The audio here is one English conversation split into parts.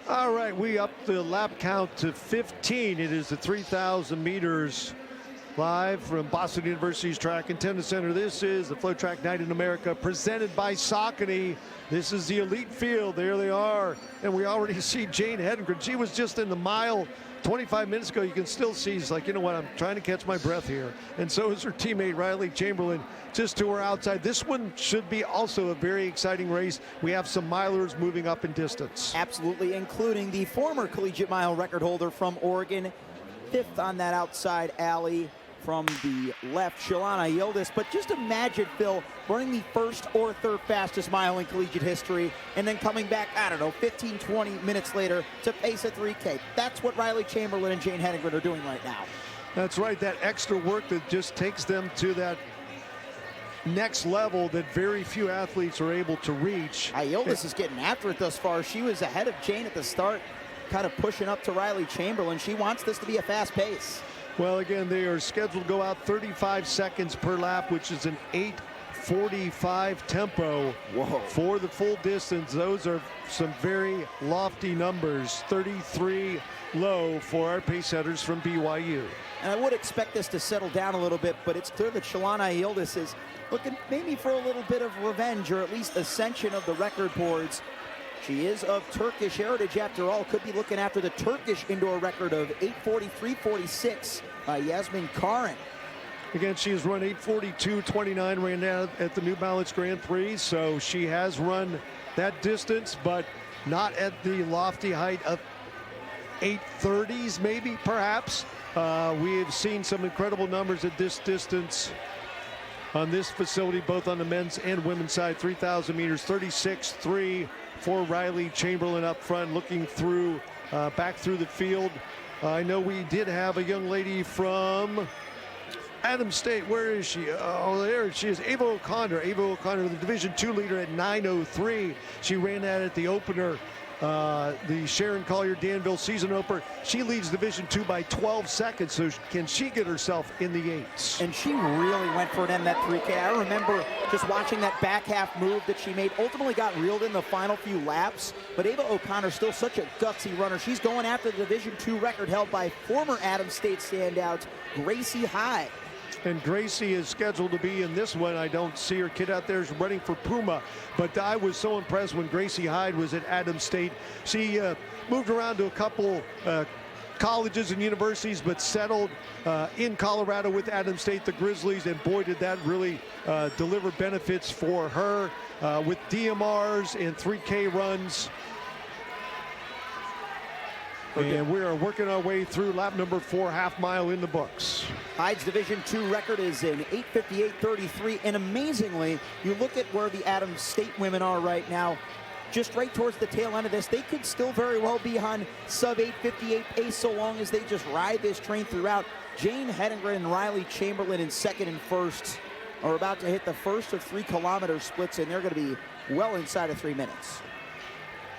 All right, we up the lap count to 15. It is the 3,000 meters live from Boston University's Track and Tennis Center. This is the FloTrack Night in America presented by Saucony. This is the elite field. There they are. And we already see Jane Hedengren. She was just in the mile 25 minutes ago. You can still see, she's like, you know what, I'm trying to catch my breath here. And so is her teammate, Riley Chamberlain, just to her outside. This one should be also a very exciting race. We have some milers moving up in distance. Absolutely, including the former collegiate mile record holder from Oregon, fifth on that outside alley from the left, Silan Ayyildiz. But just imagine, Phil, running the first or third fastest mile in collegiate history and then coming back, I don't know, 15, 20 minutes later to pace a 3K. That's what Riley Chamberlain and Jane Hedengren are doing right now. That's right, that extra work that just takes them to that next level that very few athletes are able to reach. Ayyildiz is getting after it thus far. She was ahead of Jane at the start, kind of pushing up to Riley Chamberlain. She wants this to be a fast pace. Well, again, they are scheduled to go out 35 seconds per lap, which is an 8:45 tempo. Whoa. For the full distance. Those are some very lofty numbers. 33 low for our pace setters from BYU. And I would expect this to settle down a little bit, but it's clear that Silan Ayyildiz is looking maybe for a little bit of revenge, or at least ascension of the record boards. She is of Turkish heritage after all. Could be looking after the Turkish indoor record of 8:43.46 by Yasmin Karin. Again, she has run 8:42.29, ran out at the New Balance Grand Prix, so she has run that distance, but not at the lofty height of 8:30s, maybe, perhaps. We have seen some incredible numbers at this distance on this facility, both on the men's and women's side. 3,000 meters, 36.3 for Riley Chamberlain up front, looking through, back through the field. I know we did have a young lady from Adams State. Where is she? Oh, there she is, Ava O'Connor. Ava O'Connor, the Division II leader at 9:03. She ran that at the opener, the Sharon Collier Danville season opener. She leads Division II by 12 seconds, so can she get herself in the 8s? And she really went for it in that 3K. I remember just watching that back half move that she made. Ultimately got reeled in the final few laps, but Ava O'Connor still such a gutsy runner. She's going after the Division II record held by former Adams State standout Gracie Hyde. And Gracie is scheduled to be in this one. I don't see her kid out there running for Puma, but I was so impressed when Gracie Hyde was at Adams State. She moved around to a couple colleges and universities, but settled in Colorado with Adams State, the Grizzlies, and boy, did that really deliver benefits for her with DMRs and 3K runs. And we are working our way through lap number 4, half mile in the books. Hyde's Division II record is in 8:58.33, and amazingly, you look at where the Adams State women are right now, just right towards the tail end of this. They could still very well be on sub 8:58 pace so long as they just ride this train throughout. Jane Hedengren and Riley Chamberlain in second and first are about to hit the first of 3 kilometer splits, and they're going to be well inside of 3 minutes.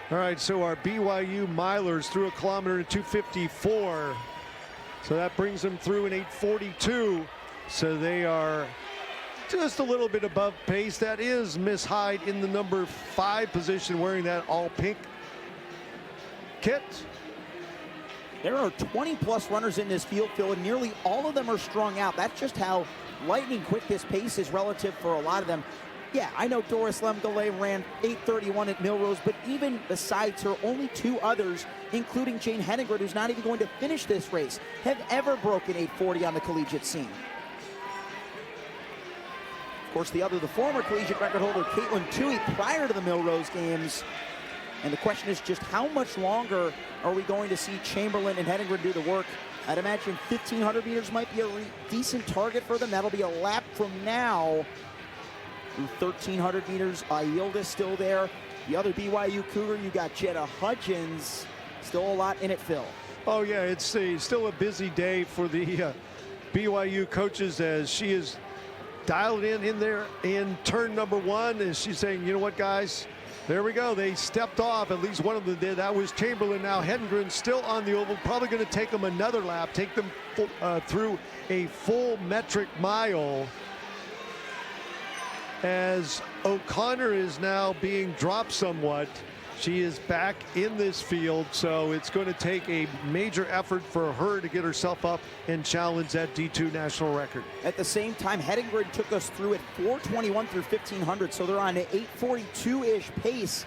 All right, so our BYU milers through a kilometer in 2:54. So that brings them through in 8:42. So they are just a little bit above pace. That is Miss Hyde in the number 5 position, wearing that all pink kit. There are 20+ runners in this field, Phil, and nearly all of them are strung out. That's just how lightning quick this pace is relative for a lot of them. Yeah, I know Doris Lemgale ran 8:31 at Millrose, but even besides her, only 2 others, including Jane Hedengren, who's not even going to finish this race, have ever broken 8:40 on the collegiate scene. Of course, the former collegiate record holder, Caitlin Toohey, prior to the Millrose games. And the question is just how much longer are we going to see Chamberlain and Hedengren do the work? I'd imagine 1,500 meters might be a decent target for them. That'll be a lap from now. 1,300 meters, Ayyildiz still there. The other BYU Cougar, you got Jenna Hudgens. Still a lot in it, Phil. Oh yeah, it's still a busy day for the BYU coaches as she is dialed in there in turn number 1, and she's saying, you know what, guys, there we go. They stepped off. At least one of them did. That was Chamberlain. Now Hedengren still on the oval. Probably going to take them another lap, take them through a full metric mile. As O'Connor is now being dropped somewhat. She is back in this field, so it's going to take a major effort for her to get herself up and challenge that D2 national record. At the same time, Hedengren took us through at 4:21 through 1500, so they're on an 8:42-ish pace.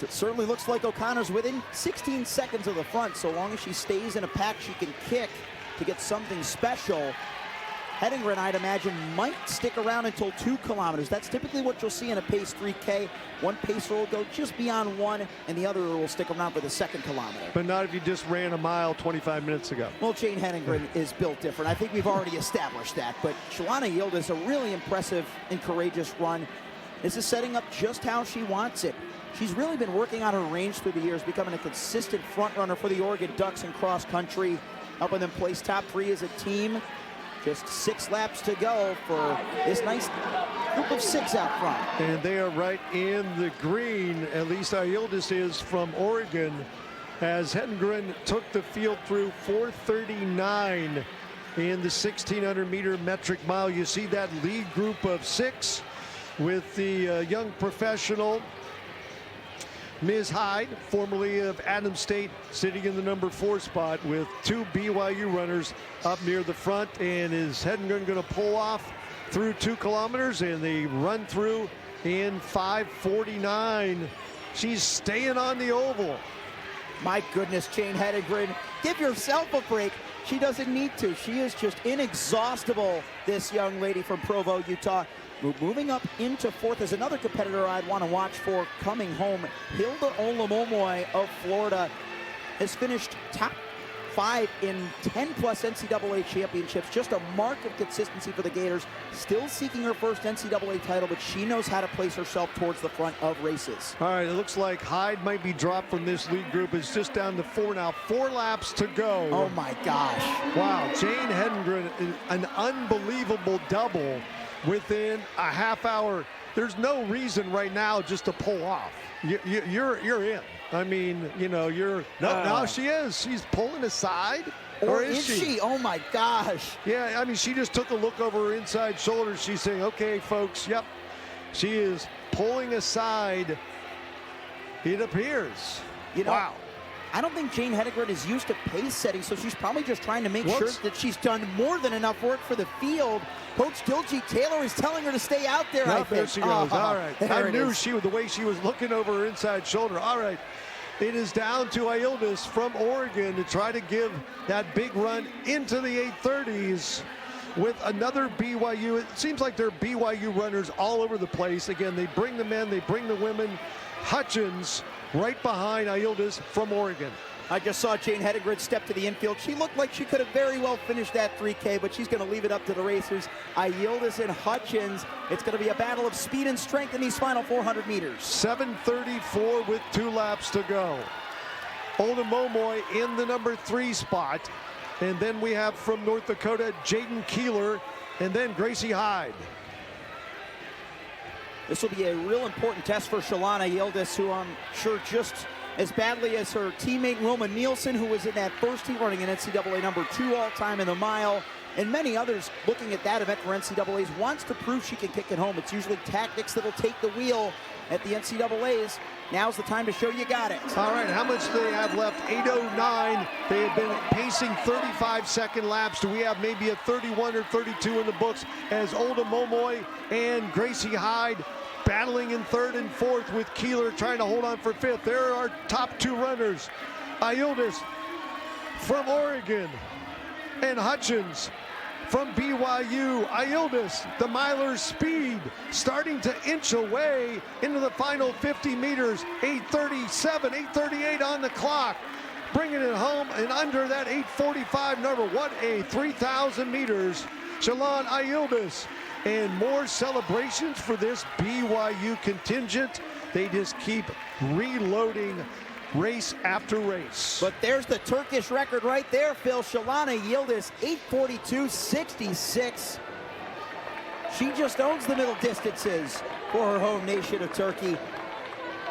It certainly looks like O'Connor's within 16 seconds of the front. So long as she stays in a pack, she can kick to get something special. Hedengren, I'd imagine, might stick around until 2 kilometers. That's typically what you'll see in a pace 3K. One pacer will go just beyond 1, and the other will stick around for the 2nd kilometer. But not if you just ran a mile 25 minutes ago. Well, Jane Hedengren is built different. I think we've already established that. But Silan Ayyildiz, a really impressive and courageous run. This is setting up just how she wants it. She's really been working on her range through the years, becoming a consistent front runner for the Oregon Ducks in cross country, helping them place top 3 as a team. Just 6 laps to go for this nice group of 6 out front. And they are right in the green, at least Ayyildiz is from Oregon, as Hedengren took the field through 4:39 in the 1,600-meter metric mile. You see that lead group of 6 with the young professional, Ms. Hyde, formerly of Adams State, sitting in the number 4 spot with 2 BYU runners up near the front. And is Hedengren going to pull off through 2 kilometers? And they run through in 5:49. She's staying on the oval. My goodness, Jane Hedengren, give yourself a break. She doesn't need to. She is just inexhaustible, this young lady from Provo, Utah. Moving up into 4th is another competitor I'd want to watch for coming home. Hilda Olamomoy of Florida has finished top 5 in 10-plus NCAA championships. Just a mark of consistency for the Gators. Still seeking her first NCAA title, but she knows how to place herself towards the front of races. All right, it looks like Hyde might be dropped from this lead group. It's just down to 4 now. 4 laps to go. Oh, my gosh. Wow, Jane Hedengren, an unbelievable double within a half hour. There's no reason right now just to pull off. You're in. I mean, you know, no, she is. She's pulling aside. Or is she? Oh my gosh. Yeah, I mean, she just took a look over her inside shoulder. She's saying, okay, folks, yep. She is pulling aside, it appears. You know, wow. I don't think Jane Hedengren is used to pace setting, so she's probably just trying to make sure that she's done more than enough work for the field. Coach Diljeet Taylor is telling her to stay out there, I think. There she goes. All right. I knew the way she was looking over her inside shoulder. All right. It is down to Ayyildiz from Oregon to try to give that big run into the 8:30s with another BYU. It seems like there are BYU runners all over the place. Again, they bring the men, they bring the women. Hutchins right behind Ayyildiz from Oregon. I just saw Jane Hedengren step to the infield. She looked like she could have very well finished that 3K, but she's going to leave it up to the racers. Ayyildiz and Hutchins. It's going to be a battle of speed and strength in these final 400 meters. 7:34 with 2 laps to go. Olamomoy in the number 3 spot. And then we have from North Dakota, Jaden Keeler, and then Gracie Hyde. This will be a real important test for Silan Ayyildiz, who I'm sure just as badly as her teammate Wilma Nielsen, who was in that first team running an NCAA number 2 all-time in the mile, and many others looking at that event for NCAAs, wants to prove she can kick it home. It's usually tactics that'll take the wheel at the NCAAs. Now's the time to show you got it. All right, how much do they have left? 8:09. They have been pacing 35-second laps. Do we have maybe a 31 or 32 in the books as Olamomoy and Gracie Hyde battling in 3rd and 4th with Keeler trying to hold on for 5th. There are our top 2 runners. Ayyildiz from Oregon and Hutchins from BYU. Ayyildiz, the miler's speed, starting to inch away into the final 50 meters. 8:37, 8:38 on the clock. Bringing it home and under that 8:45 number. What a 3,000 meters. Silan Ayyildiz. And more celebrations for this BYU contingent. They just keep reloading race after race. But there's the Turkish record right there, Phil. Silan Ayyildiz, 8:42.66. She just owns the middle distances for her home nation of Turkey.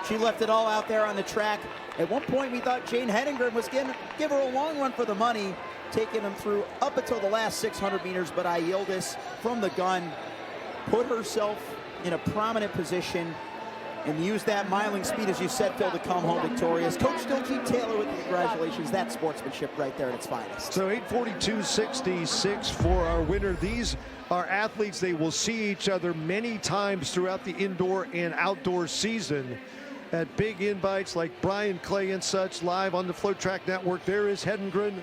She left it all out there on the track. At one point, we thought Jane Hedengren was going to give her a long run for the money, taking them through up until the last 600 meters, but Ayyildiz from the gun put herself in a prominent position and use that miling speed, as you said, Phil, to come home victorious. Coach Still Taylor with the congratulations. That's sportsmanship right there at its finest. So 8:42.66 for our winner. These are athletes. They will see each other many times throughout the indoor and outdoor season at big invites like Brian Clay and such live on the FloTrack Network. There is Hedengren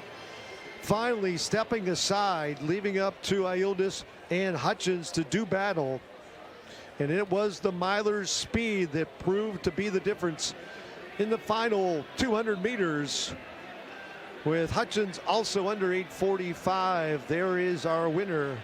finally stepping aside, leaving up to Ayyildiz and Hutchins to do battle. And it was the miler's speed that proved to be the difference in the final 200 meters, with Hutchins also under 8:45. There is our winner.